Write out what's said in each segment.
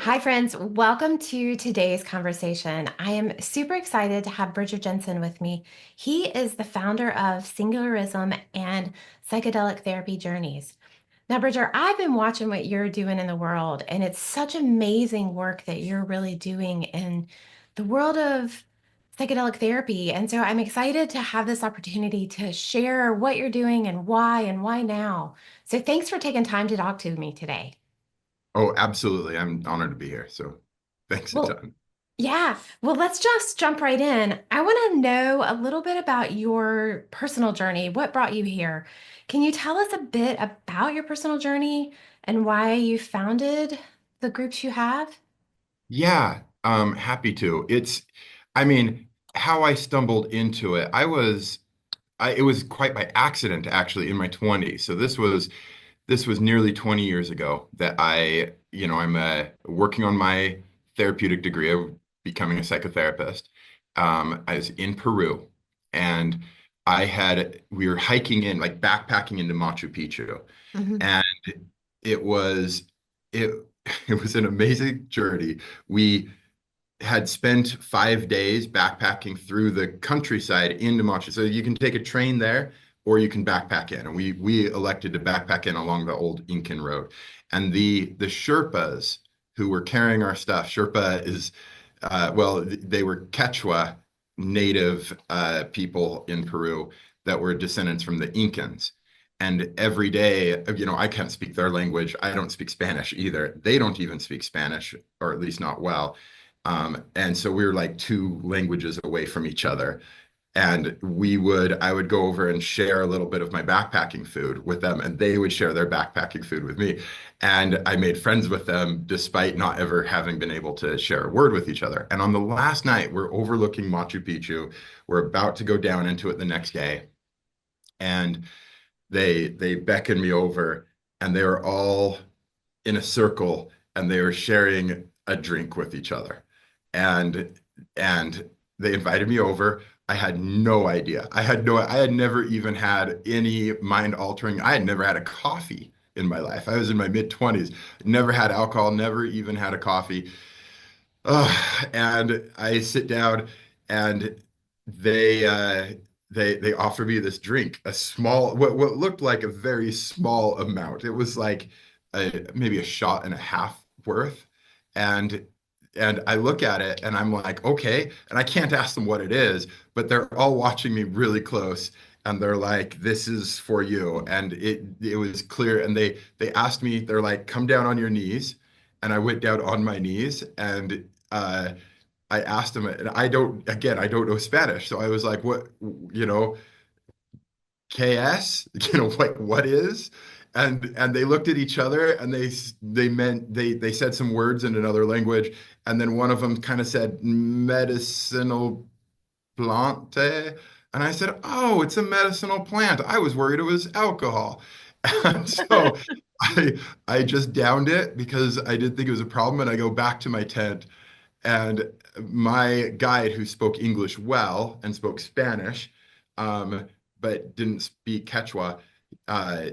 Hi, friends. Welcome to today's conversation. I am super excited to have Jensen with me. He is the founder of Singularism and Psychedelic Therapy Journeys. Now, Bridger, I've been watching what you're doing in the world, and it's such amazing work that you're really doing in the world of psychedelic therapy. And so I'm excited to have this opportunity to share what you're doing and why now. So thanks for taking time to talk to me today. Oh, absolutely. I'm honored to be here. So thanks a Well, ton. yeah. Well, let's just jump right in. I want to know a little bit about your personal journey. What brought you here? Can you tell us a bit about your personal journey and why you founded the groups you have? Yeah, happy to. I mean, how I stumbled into it, it was quite by accident actually in my 20s. So this was nearly 20 years ago that I'm working on my therapeutic degree of becoming a psychotherapist. I was in Peru and we were hiking in, like backpacking into Machu Picchu. Hmm. And it was it it was an amazing journey. We had spent 5 days backpacking through the countryside into Machu. So you can take a train there or you can backpack in. And we elected to backpack in along the old Incan road. And the Sherpas who were carrying our stuff, Sherpa is they were Quechua native people in Peru that were descendants from the Incans. And every day, I can't speak their language. I don't speak Spanish either. They don't even speak Spanish, or at least not well. And so we were like two languages away from each other. And I would go over and share a little bit of my backpacking food with them, and they would share their backpacking food with me. And I made friends with them despite not ever having been able to share a word with each other. And on the last night, we're overlooking Machu Picchu. We're about to go down into it the next day. And they beckoned me over, and they were all in a circle and they were sharing a drink with each other. And and they invited me over. I had no idea. I had never even had any mind altering. I had never had a coffee in my life. I was in my mid 20s, never had alcohol, never even had a coffee. And I sit down and they uh they offer me this drink, a small what looked like a very small amount. It was like maybe a shot and a half worth. And and I look at it and I'm like, okay. And I can't ask them what it is, but they're all watching me really close and they're like, this is for you. And it was clear. And they asked me, they're like, come down on your knees. And I went down on my knees and I asked him, and I don't know Spanish. So I was like, what, you know, KS, what is? And they looked at each other and they said some words in another language. And then one of them kind of said medicinal plante. And I said, oh, it's a medicinal plant. I was worried it was alcohol. And so I I just downed it because I didn't think it was a problem. And I go back to my tent and my guide, who spoke English well and spoke Spanish, um, but didn't speak Quechua, uh,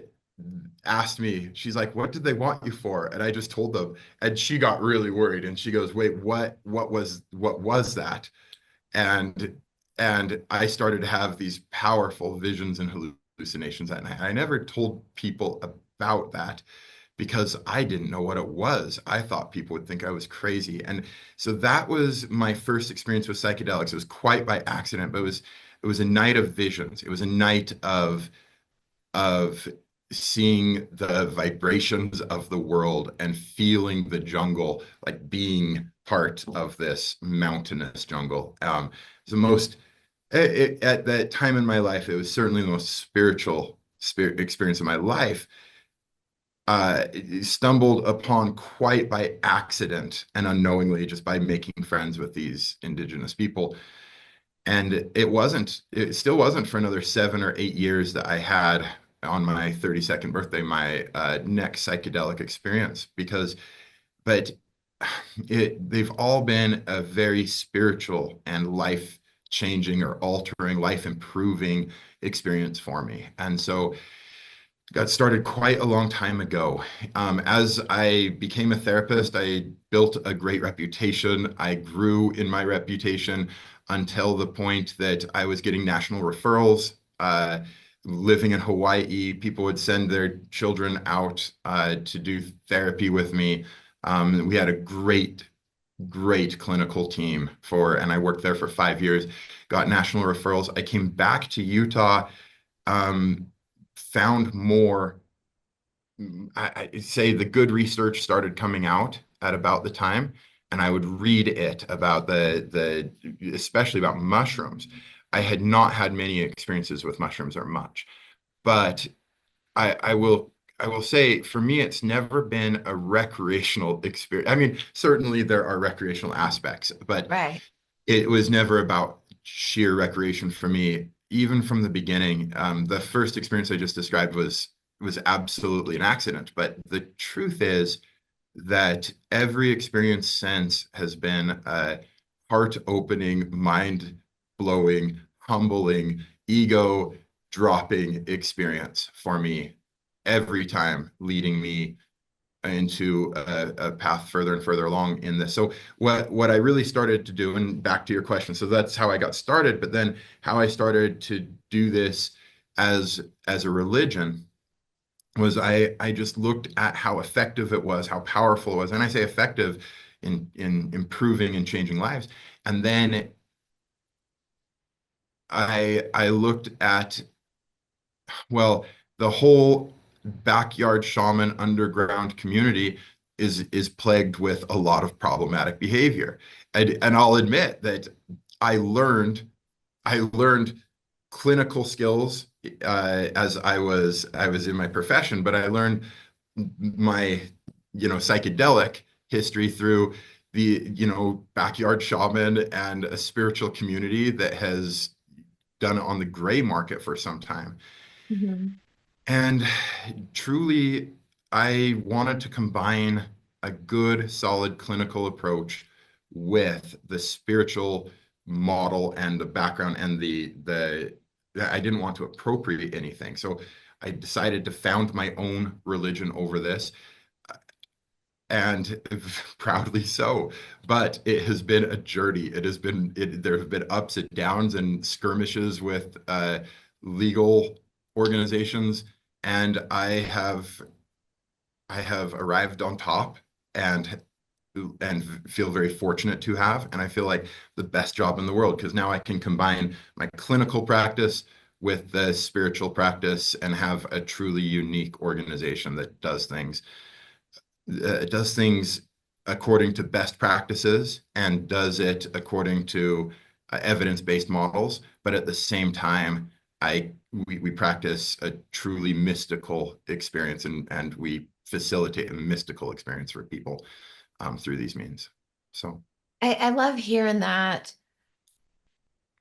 asked me, she's like, "What did they want you for?" And I just told them, and she got really worried, and she goes, "Wait, what was that?" And and I started to have these powerful visions and hallucinations that night. I never told people about that because I didn't know what it was. I thought people would think I was crazy. And so that was my first experience with psychedelics. It was quite by accident, but it was a night of visions. It was a night of seeing the vibrations of the world and feeling the jungle, like being part of this mountainous jungle. It's the most at that time in my life, it was certainly the most spiritual spirit experience of my life. Stumbled upon quite by accident and unknowingly just by making friends with these indigenous people. And it still wasn't for another 7 or 8 years that I had on my 32nd birthday, my next psychedelic experience, but they've all been a very spiritual and life changing or altering, life improving experience for me. And so got started quite a long time ago. As I became a therapist, I built a great reputation. I grew in my reputation until the point that I was getting national referrals. Living in Hawaii, people would send their children out to do therapy with me. We had a great clinical team and I worked there for 5 years, got national referrals. I came back to Utah, um, found more. I say the good research started coming out at about the time, and I would read it about especially about mushrooms. I had not had many experiences with mushrooms or much, but I will say for me, it's never been a recreational experience. I mean, certainly there are recreational aspects, but Right. it was never about sheer recreation for me, even from the beginning. The first experience I just described was absolutely an accident. But the truth is that every experience since has been a heart-opening, mind-blowing, humbling, ego-dropping experience for me every time, leading me into a path further and further along in this. So what I really started to do, and back to your question, so that's how I got started, but then how I started to do this as a religion was I just looked at how effective it was, how powerful it was, and I say effective in improving and changing lives. And then I looked at, well, the whole backyard shaman underground community is plagued with a lot of problematic behavior. And I'll admit that I learned clinical skills as I was in my profession, but I learned my psychedelic history through the backyard shaman and a spiritual community that has done it on the gray market for some time. Mhm. And truly, I wanted to combine a good, solid clinical approach with the spiritual model and the background and the I didn't want to appropriate anything. So I decided to found my own religion over this, and proudly so. But it has been a journey. There have been ups and downs and skirmishes with legal organizations, and I have arrived on top and and feel very fortunate to have. And I feel like the best job in the world because now I can combine my clinical practice with the spiritual practice and have a truly unique organization that does things according to best practices and does it according to evidence-based models, but at the same time, we practice a truly mystical experience and we facilitate a mystical experience for people through these means. So, I love hearing that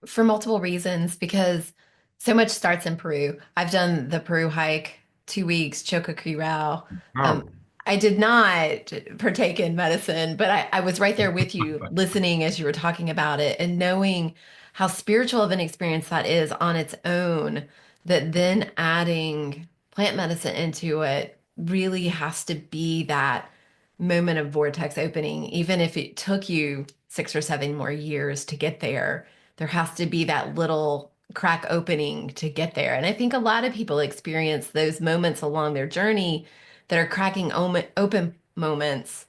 for multiple reasons because so much starts in Peru. I've done the Peru hike, 2 weeks, Choqquequirao. Um, oh, I did not partake in medicine, but I was right there with you, listening as you were talking about it and knowing how spiritual of an experience that is on its own, that then adding plant medicine into it really has to be that moment of vortex opening, even if it took you 6 or 7 more years to get there. There has to be that little crack opening to get there. And I think a lot of people experience those moments along their journey that are cracking open moments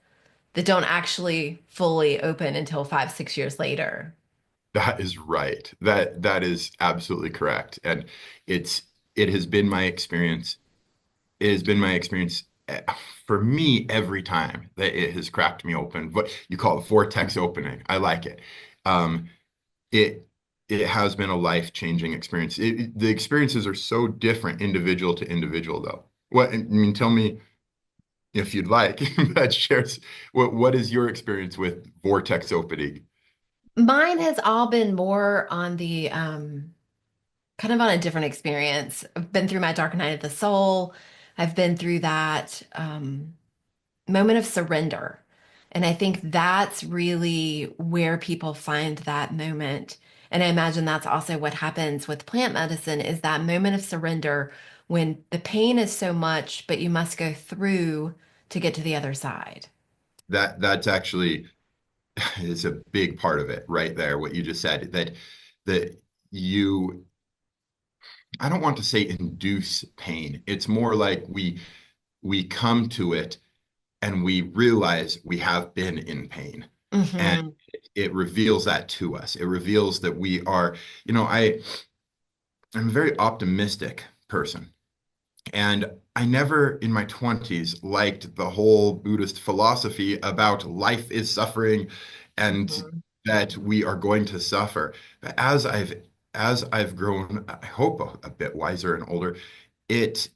that don't actually fully open until 5, 6 years later. that is right. That is absolutely correct. And it's it has been my experience it has been my experience for me every time that it has cracked me open. What you call it vortex opening. I like it. Um, it it has been a life-changing experience. The experiences are so different individual to individual, though. I mean, tell me if you'd like that shares what is your experience with vortex opening? Mine has all been more on the kind of on a different experience. I've been through my dark night of the soul. I've been through that moment of surrender. And I think that's really where people find that moment. And I imagine that's also what happens with plant medicine is that moment of surrender when the pain is so much, but you must go through to get to the other side. That's actually is a big part of it right there, what you just said, that you I don't want to say induce pain. It's more like we come to it and we realize we have been in pain. And Hmm. it reveals that to us. It reveals that we are, I'm a very optimistic person. And I never in my 20s liked the whole Buddhist philosophy about life is suffering and Hmm. that we are going to suffer. But as I've grown, I hope a bit wiser and older, it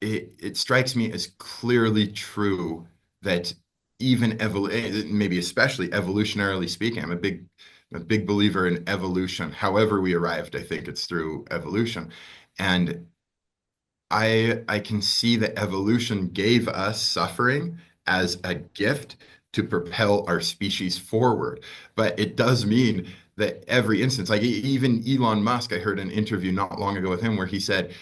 it strikes me as clearly true that maybe especially evolutionarily speaking, I'm a big believer in evolution. However we arrived, I think it's through evolution. And I can see that evolution gave us suffering as a gift to propel our species forward. But it does mean that every instance, like even Elon Musk, I heard an interview not long ago with him where he said,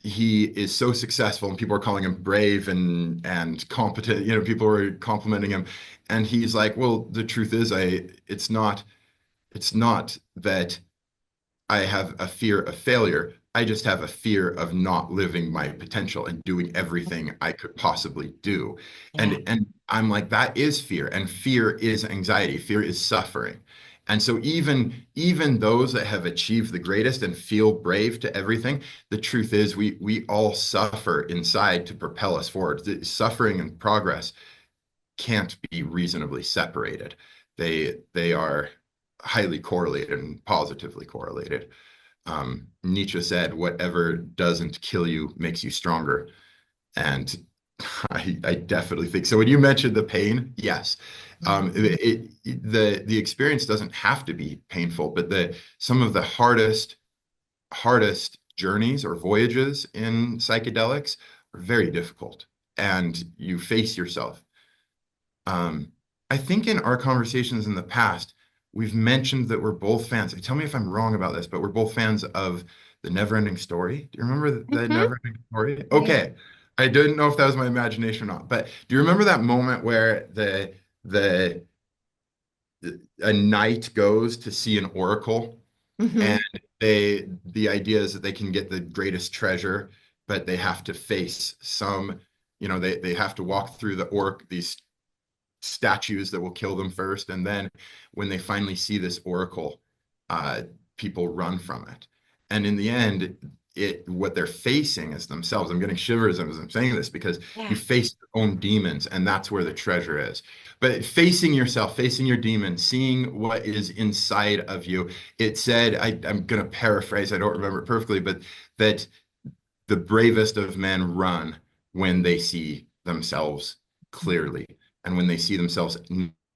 he is so successful and people are calling him brave and competent, people were complimenting him. And he's like, well, the truth is it's not that I have a fear of failure. I just have a fear of not living my potential and doing everything I could possibly do. Yeah. And I'm like, that is fear, and fear is anxiety. Fear is suffering. And so even those that have achieved the greatest and feel brave to everything, the truth is we all suffer inside to propel us forward. The suffering and progress can't be reasonably separated. They are highly correlated and positively correlated. Nietzsche said, "Whatever doesn't kill you makes you stronger." And I definitely think so. When you mentioned the pain, yes, the experience doesn't have to be painful, but the some of the hardest journeys or voyages in psychedelics are very difficult, and you face yourself. Um, I think in our conversations in the past, we've mentioned that we're both fans. Tell me if I'm wrong about this, but we're both fans of the Never-Ending Story. Do you remember the Hmm. Never-Ending Story? Yeah. Okay. I didn't know if that was my imagination or not, but do you remember that moment where the a knight goes to see an oracle and Hmm. the idea is that they can get the greatest treasure, but they have to face they have to walk through these statues that will kill them first. And then when they finally see this oracle, uh, people run from it. And in the end, what they're facing is themselves. I'm getting shivers as I'm saying this because you Yeah. face your own demons, and that's where the treasure is. But facing yourself, facing your demons, seeing what is inside of you. It said, I'm going to paraphrase, I don't remember it perfectly, but that the bravest of men run when they see themselves clearly and when they see themselves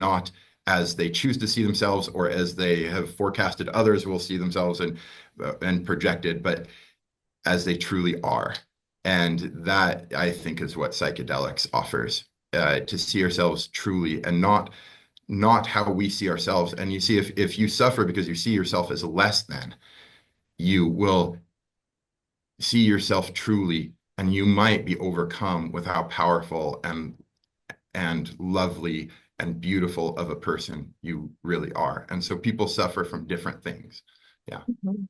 not as they choose to see themselves or as they have forecasted others will see themselves and projected, but as they truly are. And that I think is what psychedelics offers, to see ourselves truly and not how we see ourselves. And you see, if you suffer because you see yourself as less than, you will see yourself truly, and you might be overcome with how powerful and lovely and beautiful of a person you really are. And so people suffer from different things. Yeah. Mhm.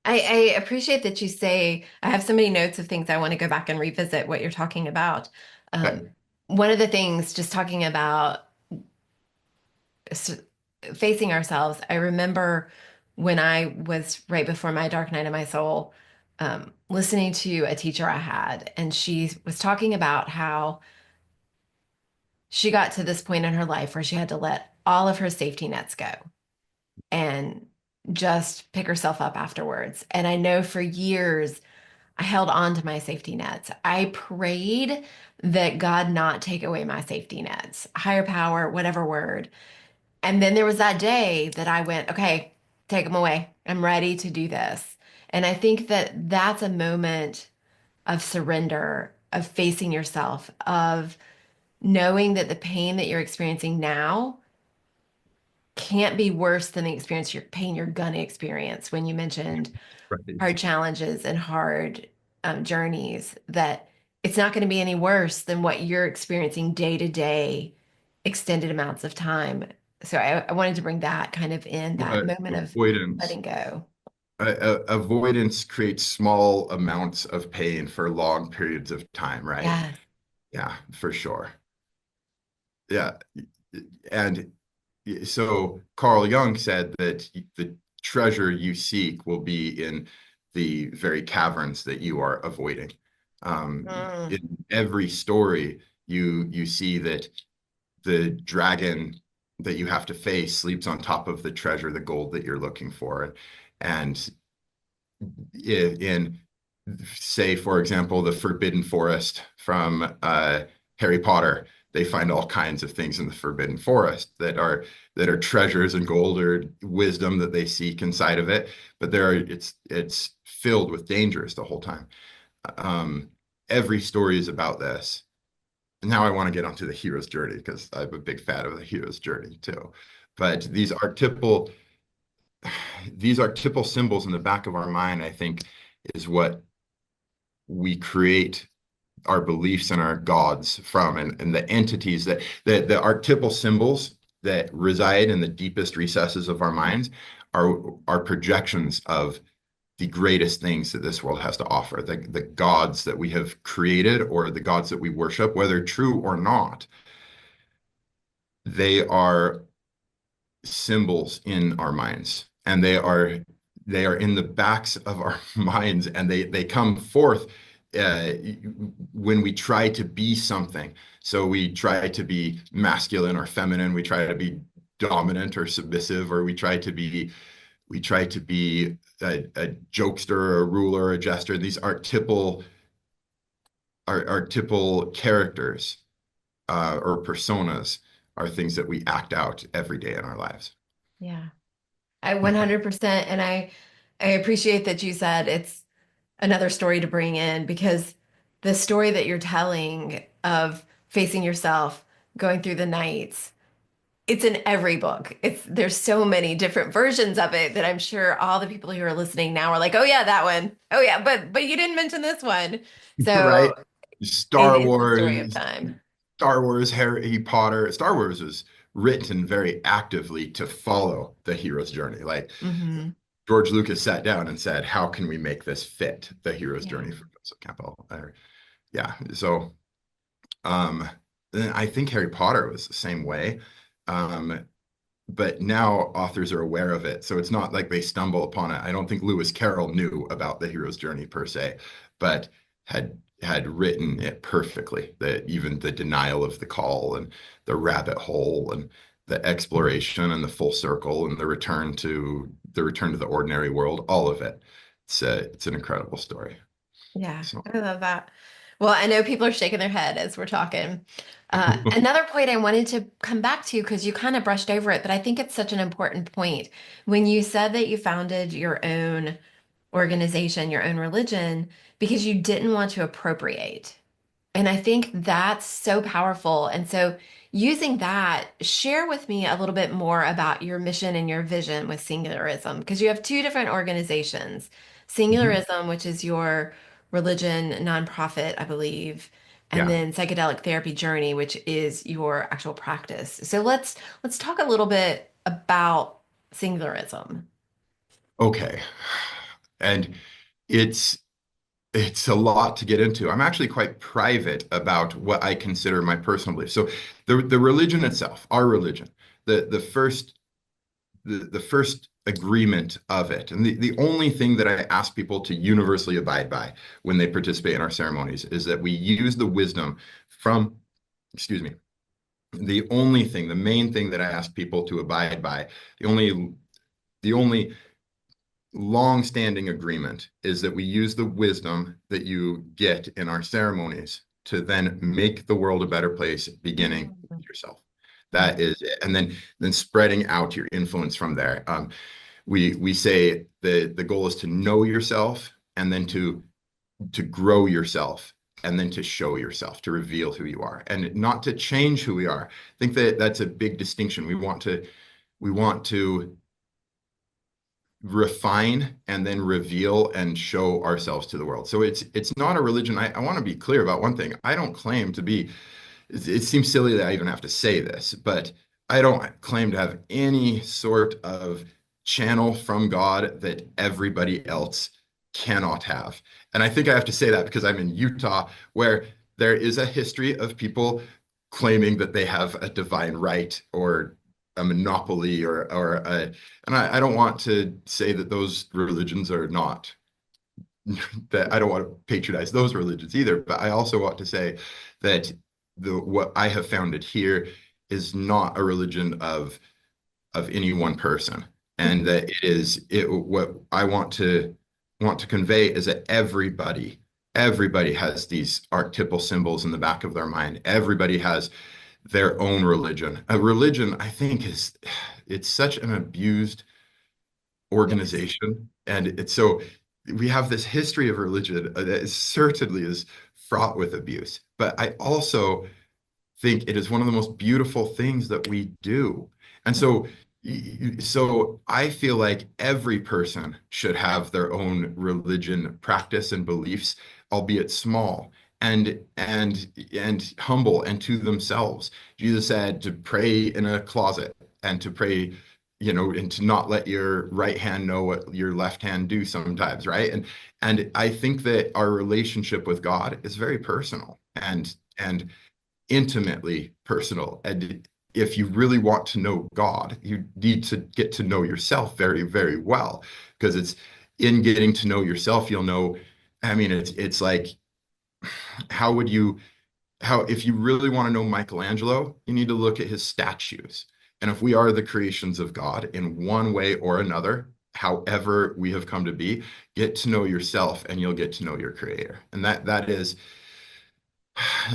I appreciate that you say, I have so many notes of things I want to go back and revisit what you're talking about. Um, Okay. one of the things, just talking about s- facing ourselves, I remember when I was right before my dark night of my soul, listening to a teacher I had, and she was talking about how she got to this point in her life where she had to let all of her safety nets go and just pick herself up afterwards. And I know for years I held on to my safety nets. I prayed that God not take away my safety nets, higher power, whatever word. And then there was that day that I went, okay, take them away. I'm ready to do this. And I think that that's a moment of surrender, of facing yourself, of knowing that the pain that you're experiencing now can't be worse than the experience you're pain you're gonna experience when you mentioned Right. hard challenges and hard journeys, that it's not going to be any worse than what you're experiencing day to day, extended amounts of time. So I wanted to bring that kind of in that moment of Avoidance. letting go. Avoidance creates small amounts of pain for long periods of time, right? Yes. Yeah, for sure. Yeah. And so Carl Jung said that the treasure you seek will be in the very caverns that you are avoiding. Mm, In every story, you see that the dragon that you have to face sleeps on top of the treasure, the gold that you're looking for. And in say, for example, the Forbidden Forest from Harry Potter, they find all kinds of things in the Forbidden Forest that are treasures and gold or wisdom that they seek inside of it. But it's filled with dangers the whole time. Um, every story is about this. Now I want to get onto the hero's journey because I'm a big fan of the hero's journey too. But these archetypal symbols in the back of our mind, I think, is what we create our beliefs and our gods from, and the entities the archetypal symbols that reside in the deepest recesses of our minds are projections of the greatest things that this world has to offer, the gods that we have created or the gods that we worship, whether true or not. They are symbols in our minds, and they are in the backs of our minds, and they come forth uh, when we try to be something. So we try to be masculine or feminine, we try to be dominant or submissive, or we try to be a jokester, a ruler, a jester. These archetypal characters or personas are things that we act out every day in our lives. yeah. I 100%. And I appreciate that you said it's another story to bring in, because the story that you're telling of facing yourself, going through the nights, it's in every book. There's so many different versions of it that I'm sure all the people who are listening now are like, "Oh yeah, that one. Oh yeah, but you didn't mention this one." So Right? Star it's the story of Wars, time. Star Wars, Harry Potter. Star Wars was written very actively to follow the hero's journey. Like Hmm. George Lucas sat down and said, "How can we make this fit the hero's Yeah. journey for Joseph Campbell?" Yeah. So, um, then I think Harry Potter was the same way. Um, but now authors are aware of it. So it's not like they stumble upon it. I don't think Lewis Carroll knew about the hero's journey per se, but had written it perfectly. That even the denial of the call and the rabbit hole and the exploration and the full circle and the return to the ordinary world, all of it. It's an incredible story. Yeah, So I love that. Well, I know people are shaking their head as we're talking. Another point I wanted to come back to, because you kind of brushed over it, but I think it's such an important point. When you said that you founded your own organization, your own religion, because you didn't want to appropriate. And I think that's so powerful. And so, using that, share with me a little bit more about your mission and your vision with Singularism, because you have two different organizations. mhm. Singularism, which is your religion nonprofit, I believe, and Yeah. then Psychedelic Therapy Journey, which is your actual practice. So let's talk a little bit about Singularism. Okay. And it's it's a lot to get into. I'm actually quite private about what I consider my personal beliefs. So the religion itself, our religion, the first the first agreement of it, and the only thing that I ask people to universally abide by when they participate in our ceremonies is that we use the wisdom from, excuse me, the main thing that I ask people to abide by, the only long-standing agreement is that we use the wisdom that you get in our ceremonies to then make the world a better place, beginning with Mm. yourself. Yeah. That is it. And then spreading out your influence from there. We say the goal is to know yourself and then to grow yourself and then to show yourself, to reveal who you are and not to change who we are. I think that that's a big distinction. we want to refine and then reveal and show ourselves to the world. So it's not a religion. I want to be clear about one thing. I don't claim to be, it seems silly that I even have to say this, but I don't claim to have any sort of channel from God that everybody else cannot have. And I think I have to say that because I'm in Utah, where there is a history of people claiming that they have a divine right or a monopoly or a, and I don't want to say that those religions are not, that I don't want to patronize those religions either, but I also want to say that the what I have founded here is not a religion of any one person, and that it is it what I want to convey is that everybody has these archetypal symbols in the back of their mind. Everybody has their own religion. A religion, I think, it's such an abused Yes. organization, and it's so we have this history of religion that certainly is fraught with abuse. But I also think it is one of the most beautiful things that we do. And so, so I feel like every person should have their own religion practice and beliefs, albeit small and humble and to themselves. Jesus said to pray in a closet and to pray, and to not let your right hand know what your left hand do sometimes, right? And I think that our relationship with God is very personal and intimately personal. And if you really want to know God, you need to get to know yourself very, very well, because it's in getting to know yourself, you'll know. I mean, it's like, how would you, how, if you really want to know Michelangelo, you need to look at his statues. And if we are the creations of God in one way or another, however we have come to be, get to know yourself and you'll get to know your creator. And that is,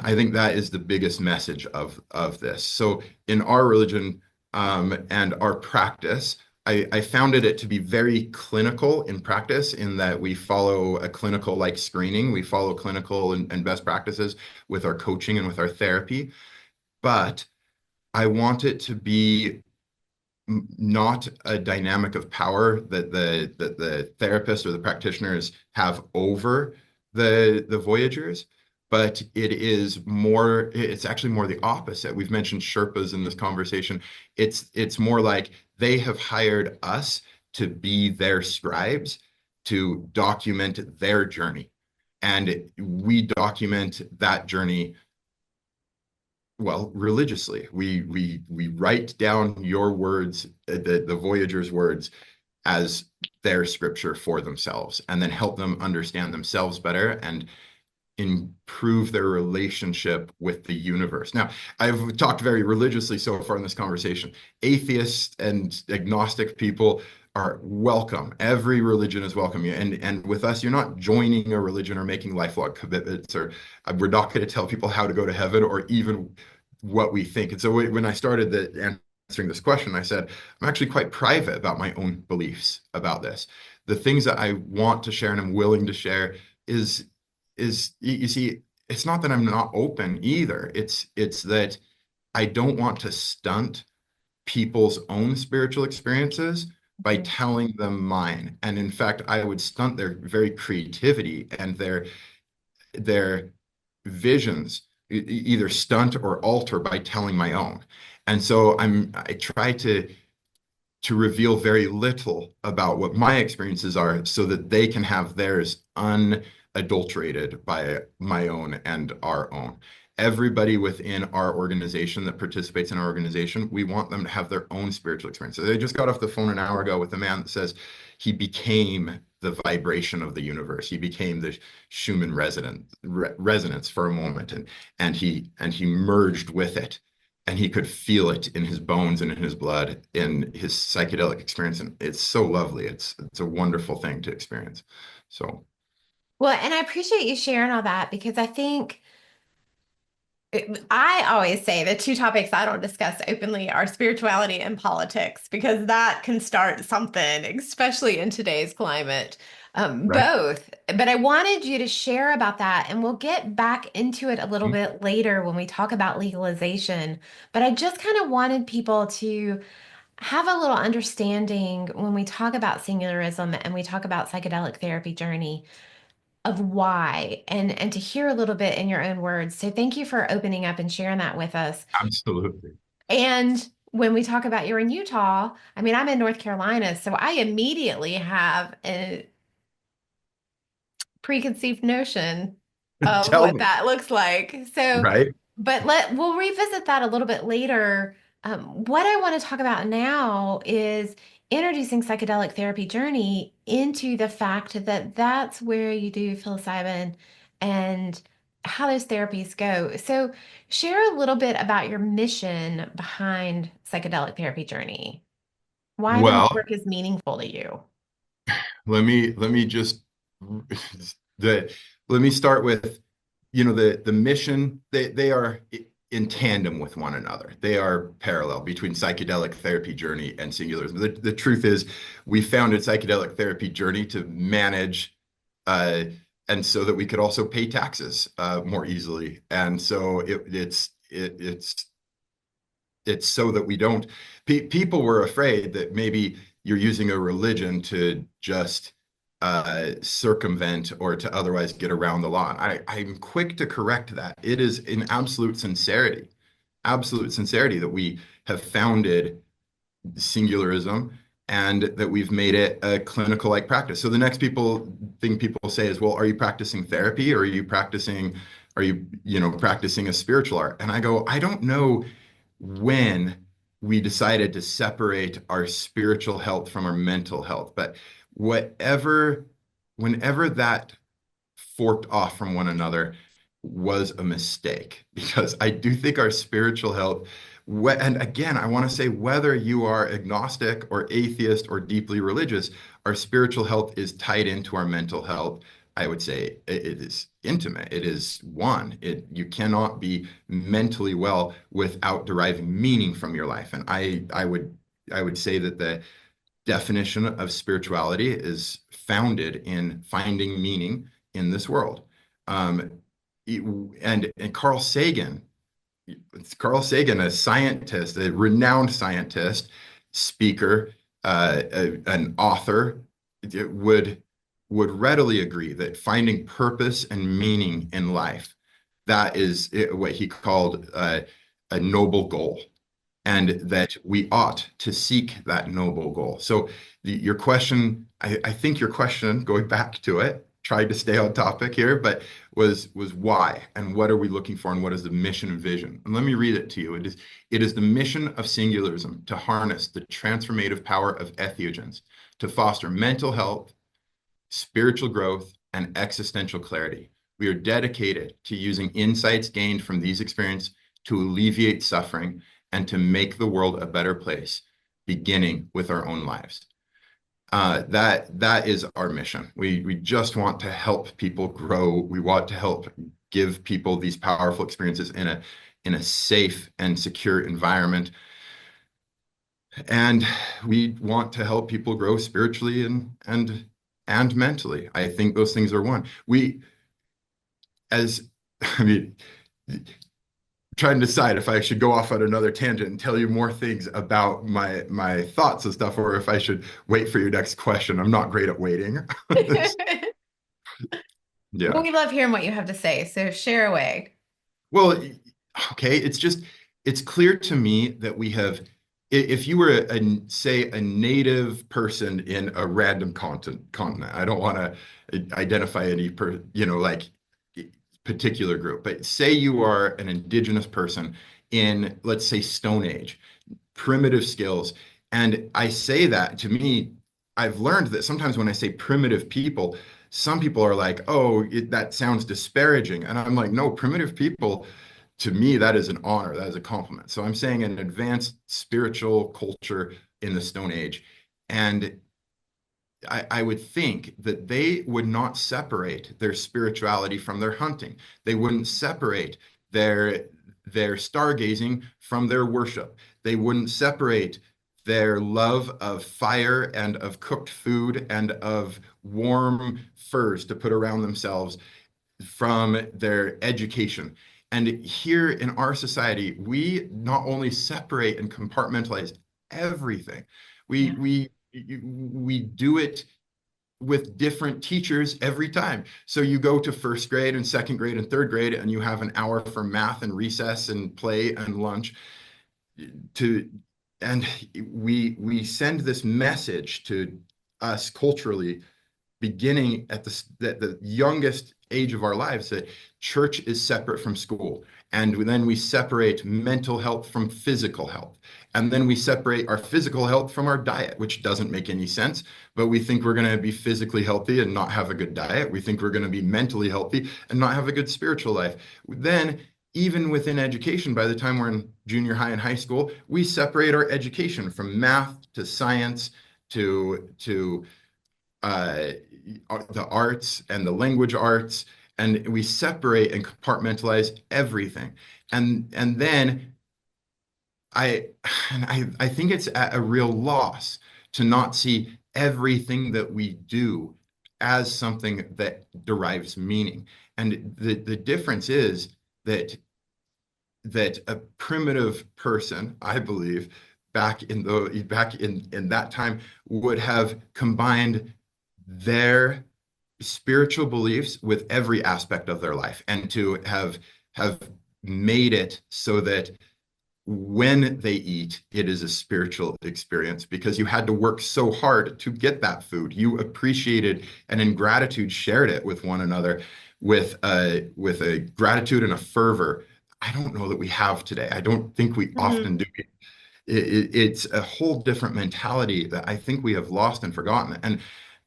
I think that is the biggest message of this. So in our religion and our practice, I founded it to be very clinical in practice, in that we follow a clinical like screening. We follow clinical and best practices with our coaching and with our therapy. But I want it to be not a dynamic of power that the therapist or the practitioners have over the voyagers, but it's actually more the opposite. We've mentioned Sherpas in this conversation. It's more like they have hired us to be their scribes, to document their journey. And we document that journey, well, religiously. We write down your words, the voyagers' words, as their scripture for themselves, and then help them understand themselves better and improve their relationship with the universe. Now, I've talked very religiously so far in this conversation. Atheists and agnostic people are welcome. Every religion is welcome. And with us, you're not joining a religion or making lifelong commitments, or we're not going to tell people how to go to heaven or even what we think. And so when I started answering this question, I said, I'm actually quite private about my own beliefs about this. The things that I want to share and I'm willing to share is you see, it's not that I'm not open either. It's that I don't want to stunt people's own spiritual experiences by Mhm. telling them mine. And in fact, I would stunt their very creativity and their visions, either stunt or alter by telling my own. And so I try to reveal very little about what my experiences are so that they can have theirs unadulterated by my own and our own. Everybody within our organization that participates in our organization, we want them to have their own spiritual experience. So they just got off the phone an hour ago with a man that says he became the vibration of the universe. He became the Schumann resonance for a moment, and he merged with it, and he could feel it in his bones and in his blood, in his psychedelic experience. And it's so lovely. It's a wonderful thing to experience. So, Well, and I appreciate you sharing all that because I think I always say the two topics I don't discuss openly are spirituality and politics because that can start something, especially in today's climate. right. Both. But I wanted you to share about that, and we'll get back into it a little Mhm. bit later when we talk about legalization. But I just kind of wanted people to have a little understanding when we talk about singularism and we talk about psychedelic therapy journey of why and to hear a little bit in your own words. So thank you for opening up and sharing that with us. Absolutely. And when we talk about you're in Utah, I mean, I'm in North Carolina, so I immediately have a preconceived notion of Tell what me, that looks like. So, right? but we'll revisit that a little bit later. What I want to talk about now is introducing psychedelic therapy journey into the fact that that's where you do psilocybin and how those therapies go. So, share a little bit about your mission behind psychedelic therapy journey. Why the Well, work is meaningful to you. let me just the let me start with, the mission. They are in tandem with one another. They are parallel between psychedelic therapy journey and singularism. The truth is, we founded psychedelic therapy journey to manage, uh, and so that we could also pay taxes more easily. And so it's so that we don't. People were afraid that maybe you're using a religion to just circumvent or to otherwise get around the law. And I'm quick to correct that. It is in absolute sincerity that we have founded singularism and that we've made it a clinical like practice. So the next thing people say is, well, are you practicing therapy, or are you practicing a spiritual art? And I go, I don't know when we decided to separate our spiritual health from our mental health. But whatever, whenever that forked off from one another was a mistake, because I do think our spiritual health, and again, I want to say, whether you are agnostic or atheist or deeply religious, our spiritual health is tied into our mental health. I would say it is intimate. It is one. You cannot be mentally well without deriving meaning from your life. And I would say that the definition of spirituality is founded in finding meaning in this world. Um, and Carl Sagan, a scientist, a renowned scientist, speaker, an author, would readily agree that finding purpose and meaning in life, that is what he called a noble goal, and that we ought to seek that noble goal. So your question, I think your question, going back to it, tried to stay on topic here, but was why and what are we looking for and what is the mission and vision? And let me read it to you. It is the mission of singularism to harness the transformative power of entheogens to foster mental health, spiritual growth, and existential clarity. We are dedicated to using insights gained from these experiences to alleviate suffering and to make the world a better place, beginning with our own lives. That is our mission. We just want to help people grow. We want to help give people these powerful experiences in a safe and secure environment. And we want to help people grow spiritually and mentally. I think those things are one. As I mean, trying to decide if I should go off on another tangent and tell you more things about my thoughts and stuff, or if I should wait for your next question. I'm not great at waiting. Well, Yeah. we love hearing what you have to say, so share away. Well, okay. It's clear to me that we have, if you were say a native person in a random continent, I don't want to identify any like particular group, but say you are an indigenous person in, let's say, Stone Age, primitive skills. And I say that, to me, I've learned that sometimes when I say primitive people, some people are like, oh, that sounds disparaging. And I'm like, no, primitive people, to me, that is an honor. That is a compliment. So I'm saying an advanced spiritual culture in the Stone Age. And I would think that they would not separate their spirituality from their hunting. They wouldn't separate their stargazing from their worship. They wouldn't separate their love of fire and of cooked food and of warm furs to put around themselves from their education. And here in our society, we not only separate and compartmentalize everything. Yeah. We do it with different teachers every time. So you go to first grade and second grade and third grade, and you have an hour for math and recess and play and lunch to, and we send this message to us culturally beginning at the youngest age of our lives that church is separate from school. And then we separate mental health from physical health. And then we separate our physical health from our diet, which doesn't make any sense. But we think we're going to be physically healthy and not have a good diet. We think we're going to be mentally healthy and not have a good spiritual life. Then, even within education, by the time we're in junior high and high school, we separate our education from math to science to uh, the arts and the language arts, and we separate and compartmentalize everything. And then I I think it's at a real loss to not see everything that we do as something that derives meaning. And the difference is that a primitive person, I believe, back in that time would have combined their spiritual beliefs with every aspect of their life, and to have made it so that when they eat, it is a spiritual experience because you had to work so hard to get that food. You appreciated and in gratitude shared it with one another with a gratitude and a fervor I don't know that we have today. I don't think we Mhm. often do. It's a whole different mentality that I think we have lost and forgotten. And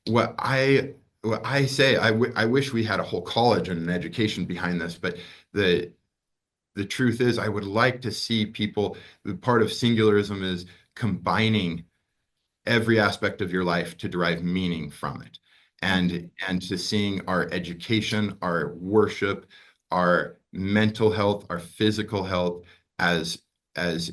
what I what I say, I wish we had a whole college and an education behind this, but the the truth is, I would like to see people. Part of singularism is combining every aspect of your life to derive meaning from it, and to seeing our education, our worship, our mental health, our physical health as as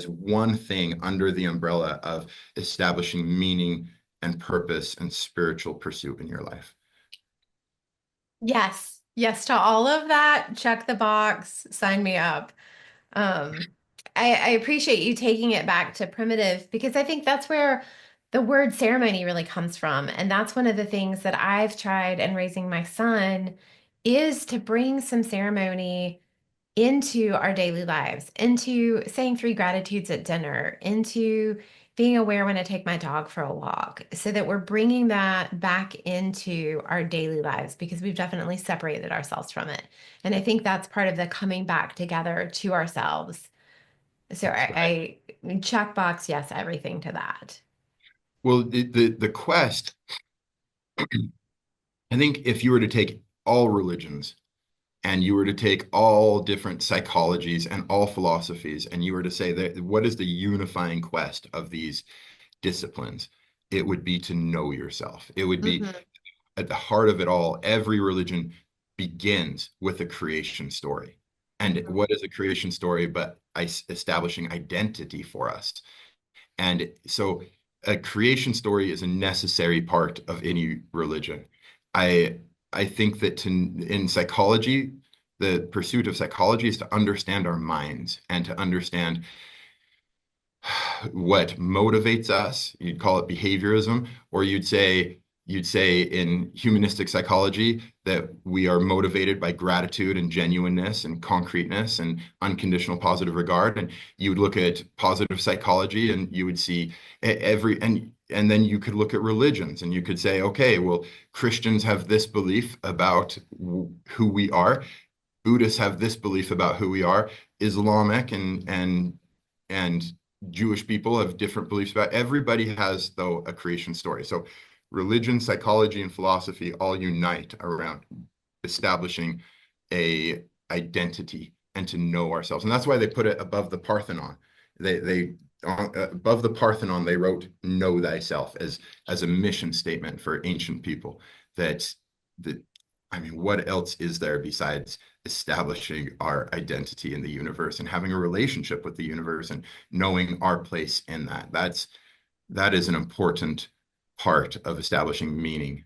one thing under the umbrella of establishing meaning and purpose and spiritual pursuit in your life. Yes. Yes to all of that. Check the box. Sign me up. Um, I appreciate you taking it back to primitive because I think that's where the word ceremony really comes from. And that's one of the things that I've tried in raising my son is to bring some ceremony into our daily lives, into saying three gratitudes at dinner, into being aware when I take my dog for a walk, so that we're bringing that back into our daily lives because we've definitely separated ourselves from it. And I think that's part of the coming back together to ourselves. So Right. I check box, yes, everything to that. Well, the quest, I think if you were to take all religions and you were to take all different psychologies and all philosophies, and you were to say that what is the unifying quest of these disciplines, it would be to know yourself. It would be Hmm. at the heart of it all. Every religion begins with a creation story. And Hmm. what is a creation story but establishing identity for us? And so a creation story is a necessary part of any religion. I I think that in psychology, the pursuit of psychology is to understand our minds and to understand what motivates us. You'd call it behaviorism, or you'd say in humanistic psychology that we are motivated by gratitude and genuineness and concreteness and unconditional positive regard. And you would look at positive psychology and you would see every and then you could look at religions and you could say, okay, well, Christians have this belief about who we are. Buddhists have this belief about who we are. Islamic and Jewish people have different beliefs about. Everybody has, though, a creation story. So religion, psychology, and philosophy all unite around establishing a identity and to know ourselves. And that's why they put it above the Parthenon. They above the Parthenon, they wrote "Know thyself" as a mission statement for ancient people. That that I mean, what else is there besides establishing our identity in the universe and having a relationship with the universe and knowing our place in that? That is an important part of establishing meaning.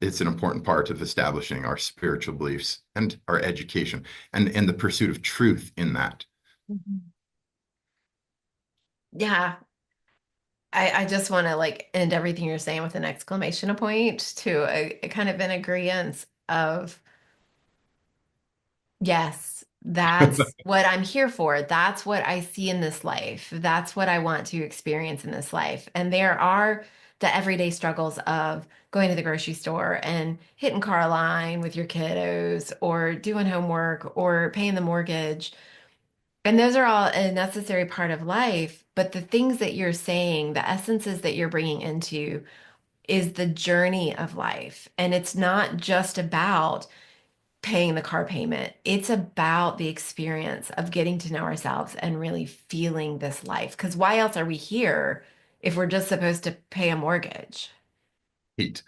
It's an important part of establishing our spiritual beliefs and our education and the pursuit of truth in that. Mhm. Yeah, I just want to like end everything you're saying with an exclamation point to a kind of an agreement of yes, that's what I'm here for. That's what I see in this life. That's what I want to experience in this life. And there are the everyday struggles of going to the grocery store and hitting car line with your kiddos or doing homework or paying the mortgage. And those are all a necessary part of life. But the things that you're saying, the essences that you're bringing into is the journey of life. And it's not just about paying the car payment. It's about the experience of getting to know ourselves and really feeling this life. Because why else are we here if we're just supposed to pay a mortgage? Heat.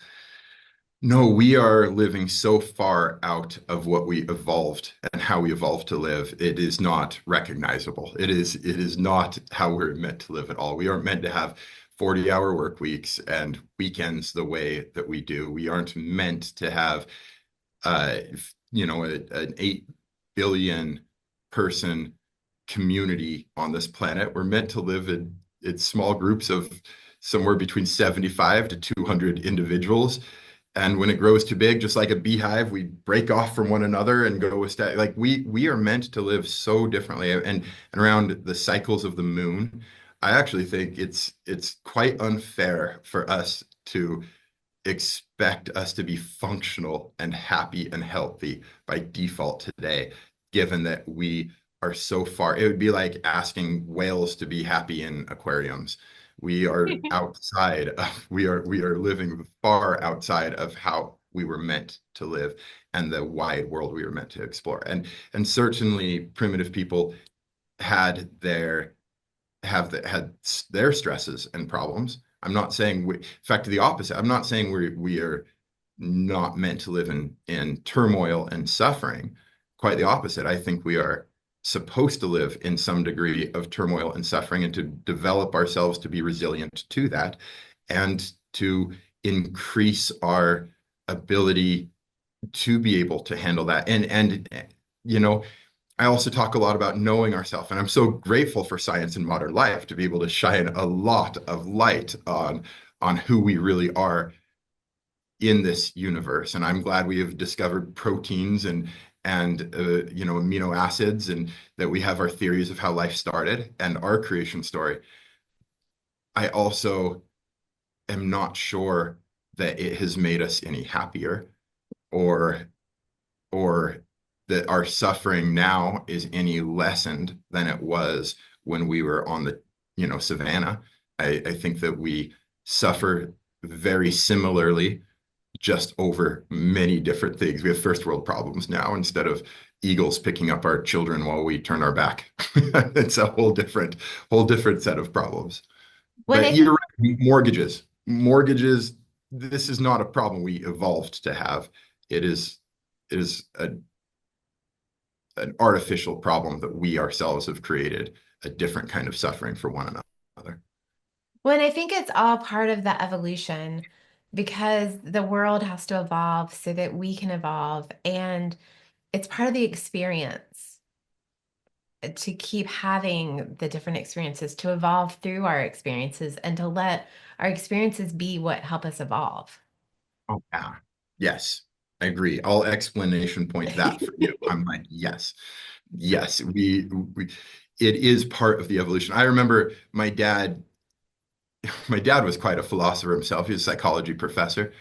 No, we are living so far out of what we evolved and how we evolved to live. It is not recognizable. It is not how we're meant to live at all. We aren't meant to have 40-hour work weeks and weekends the way that we do. We aren't meant to have uh, an 8 billion person community on this planet. We're meant to live in small groups of somewhere between 75 to 200 individuals. And when it grows too big, just like a beehive, we break off from one another and go like we are meant to live so differently. And around the cycles of the moon, I actually think it's quite unfair for us to expect us to be functional and happy and healthy by default today, given that we are so far. It would be like asking whales to be happy in aquariums. We are outside of, we are living far outside of how we were meant to live and the wide world we were meant to explore. And certainly primitive people had their had their stresses and problems. I'm not saying in fact, the opposite. I'm not saying we are not meant to live in turmoil and suffering. Quite the opposite. I think we are supposed to live in some degree of turmoil and suffering and to develop ourselves to be resilient to that and to increase our ability to be able to handle that. And you know, I also talk a lot about knowing ourselves, and I'm so grateful for science in modern life to be able to shine a lot of light on who we really are in this universe. And I'm glad we have discovered proteins and amino acids, and that we have our theories of how life started and our creation story. I also am not sure that it has made us any happier or or that our suffering now is any lessened than it was when we were on the, savannah. I think that we suffer very similarly, just over many different things. We have first world problems now instead of eagles picking up our children while we turn our back. It's a whole different set of problems. When But I you're think right, mortgages, this is not a problem we evolved to have. It is it is an artificial problem that we ourselves have created, a different kind of suffering for one another. when I think it's all part of the evolution because the world has to evolve so that we can evolve and it's part of the experience to keep having the different experiences, to evolve through our experiences and to let our experiences be what help us evolve. Oh, yeah. Yes, I agree. I'll explanation point that for you. I'm like, yes, yes, it is part of the evolution. I remember my dad was quite a philosopher himself. He was a psychology professor.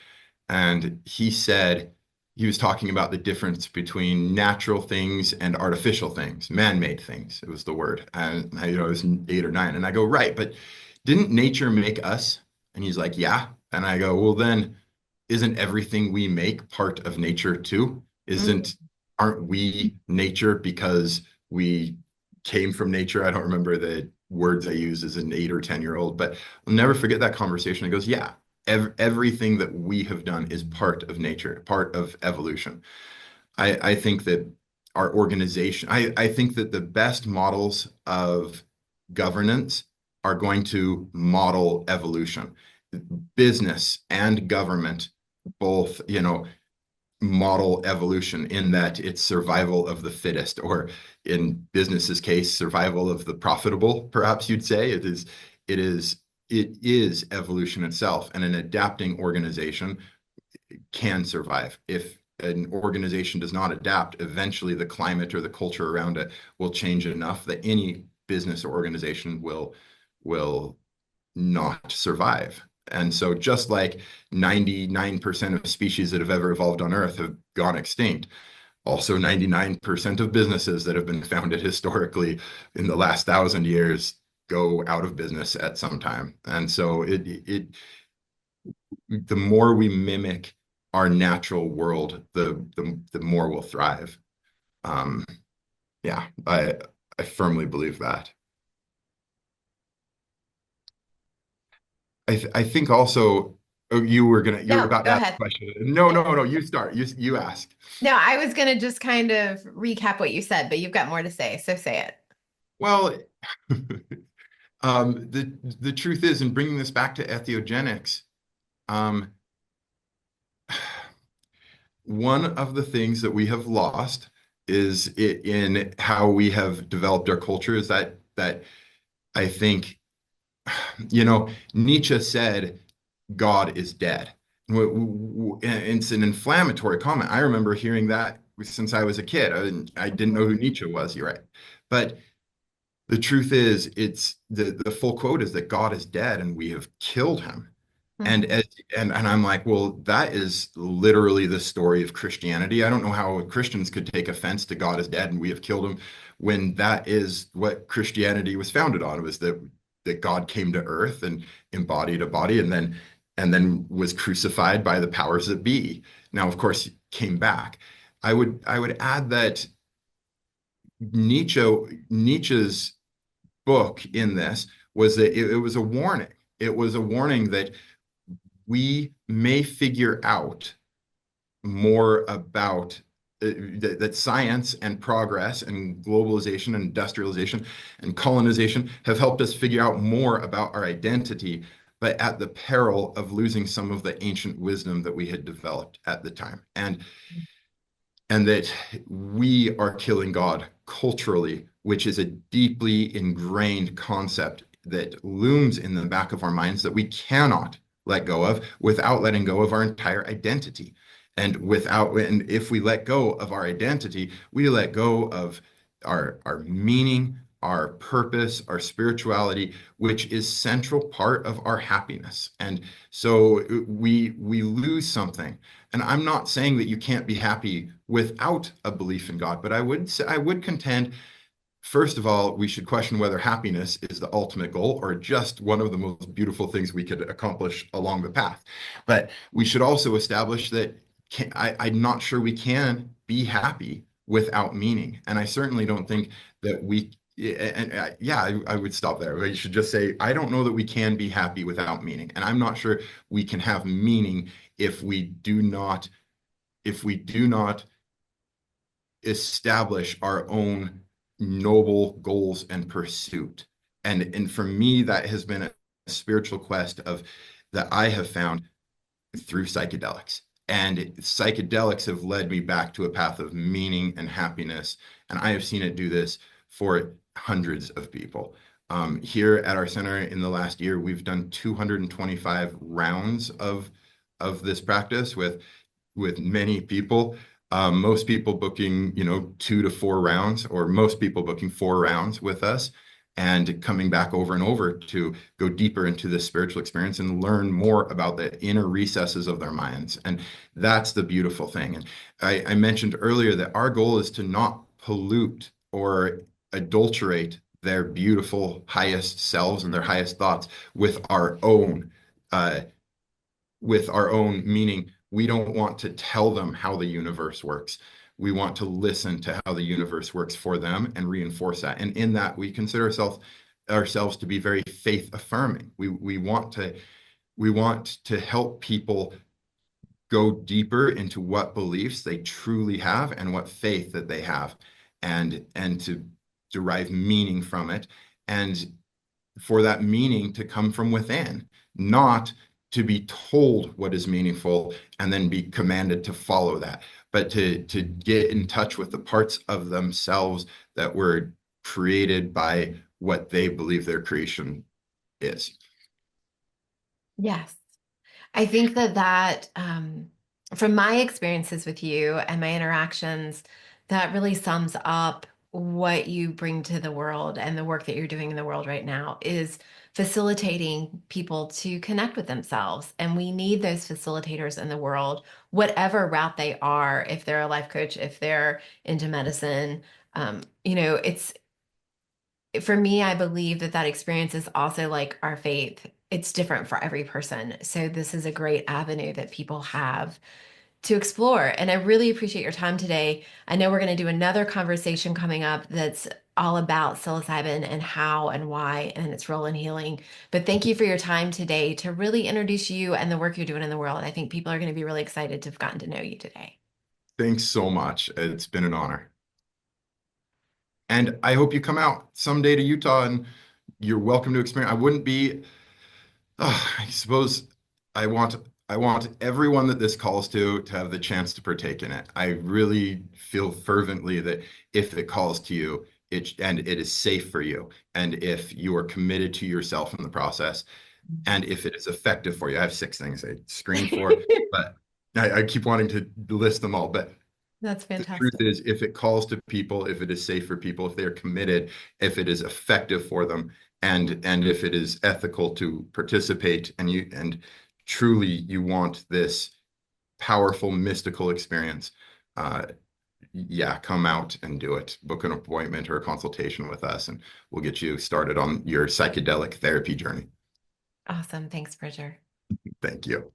And he said he was talking about the difference between natural things and artificial things, man-made things. It was the word. And I was 8 or 9, and I go, right, but didn't nature make us? And he's like, yeah. And I go, well, then isn't everything we make part of nature too? Mhm. Aren't we nature because we came from nature? I don't remember the words I used as an 8 or 10-year-old, but I'll never forget that conversation. It goes, yeah, everything that we have done is part of nature, part of evolution. I think that our organization, I think that the best models of governance are going to model evolution. Business and government both, model evolution in that it's survival of the fittest, or in business's case, survival of the profitable, perhaps you'd say. It is, it is evolution itself, and an adapting organization can survive. If an organization does not adapt, eventually the climate or the culture around it will change enough that any business or organization will not survive. And so just like 99% of species that have ever evolved on Earth have gone extinct, also 99% of businesses that have been founded historically in the last 1,000 years go out of business at some time. And so the more we mimic our natural world, the more we'll thrive. Um, yeah, I firmly believe that. I think also, oh, you were No, about go to ask ahead. a question. No, Yeah. no, no, you start. You ask. No, I was going to just kind of recap what you said, but you've got more to say, so say it. Well, the truth is, in bringing this back to ethiogenix, um, one of the things that we have lost is in how we have developed our culture is that I think, Nietzsche said God is dead. And it's an inflammatory comment. I remember hearing that since I was a kid. I didn't know who Nietzsche was. You're right. But the truth is, it's the full quote is that God is dead and we have killed him. And Mhm. as and I'm like, well, that is literally the story of Christianity. I don't know how Christians could take offense to God is dead and we have killed him when that is what Christianity was founded on, was that God came to earth and embodied a body and then was crucified by the powers that be. Now, of course, he came back. I would add that Nietzsche's book in this was that it was a warning. It was a warning that we may figure out more about that science and progress and globalization and industrialization and colonization have helped us figure out more about our identity, but at the peril of losing some of the ancient wisdom that we had developed at the time. And that we are killing God culturally, which is a deeply ingrained concept that looms in the back of our minds that we cannot let go of without letting go of our entire identity. And if we let go of our identity, we let go of our meaning, our purpose, our spirituality, which is central part of our happiness. And so we lose something. And I'm not saying that you can't be happy without a belief in God, but I would contend, first of all, we should question whether happiness is the ultimate goal or just one of the most beautiful things we could accomplish along the path. But we should also establish that I'm not sure we can be happy without meaning. And I certainly don't think that we, and yeah, I would stop there. You should just say, I don't know that we can be happy without meaning. And I'm not sure we can have meaning if we do not establish our own noble goals and pursuit. And for me, that has been a spiritual quest of that I have found through psychedelics. And psychedelics have led me back to a path of meaning and happiness. And I have seen it do this for hundreds of people. Here at our center in the last year, we've done 225 rounds of this practice with many people. Most people booking, 2 to 4 rounds, or most people booking 4 rounds with us and coming back over and over to go deeper into this spiritual experience and learn more about the inner recesses of their minds. And that's the beautiful thing. And I mentioned earlier that our goal is to not pollute or adulterate their beautiful highest selves and their highest thoughts uh, with our own meaning. We don't want to tell them how the universe works. We want to listen to how the universe works for them and reinforce that. And in that, we consider ourselves to be very faith affirming. We want to help people go deeper into what beliefs they truly have and what faith that they have, and to derive meaning from it, and for that meaning to come from within, not to be told what is meaningful and then be commanded to follow that, but to get in touch with the parts of themselves that were created by what they believe their creation is. Yes. I think from my experiences with you and my interactions, that really sums up what you bring to the world and the work that you're doing in the world right now is facilitating people to connect with themselves. And we need those facilitators in the world, whatever route they are, if they're a life coach, if they're into medicine. It's for me, I believe that experience is also like our faith. It's different for every person. So this is a great avenue that people have to explore. And I really appreciate your time today. I know we're going to do another conversation coming up that's all about psilocybin and how and why and its role in healing. But thank you for your time today to really introduce you and the work you're doing in the world. I think people are going to be really excited to have gotten to know you today. Thanks so much. It's been an honor. And I hope you come out someday to Utah, and you're welcome to experience. I wouldn't be, I suppose I want everyone that this calls to have the chance to partake in it. I really feel fervently that if it calls to you, and it is safe for you, and if you are committed to yourself in the process, and if it is effective for you. I have six things I screen for, but I keep wanting to list them all. But That's the truth fantastic. is, if it calls to people, if it is safe for people, if they're committed, if it is effective for them, and if it is ethical to participate, and truly you want this powerful mystical experience, uh, yeah, come out and do it. Book an appointment or a consultation with us, and we'll get you started on your psychedelic therapy journey. Awesome. Thanks, Bridger. Thank you.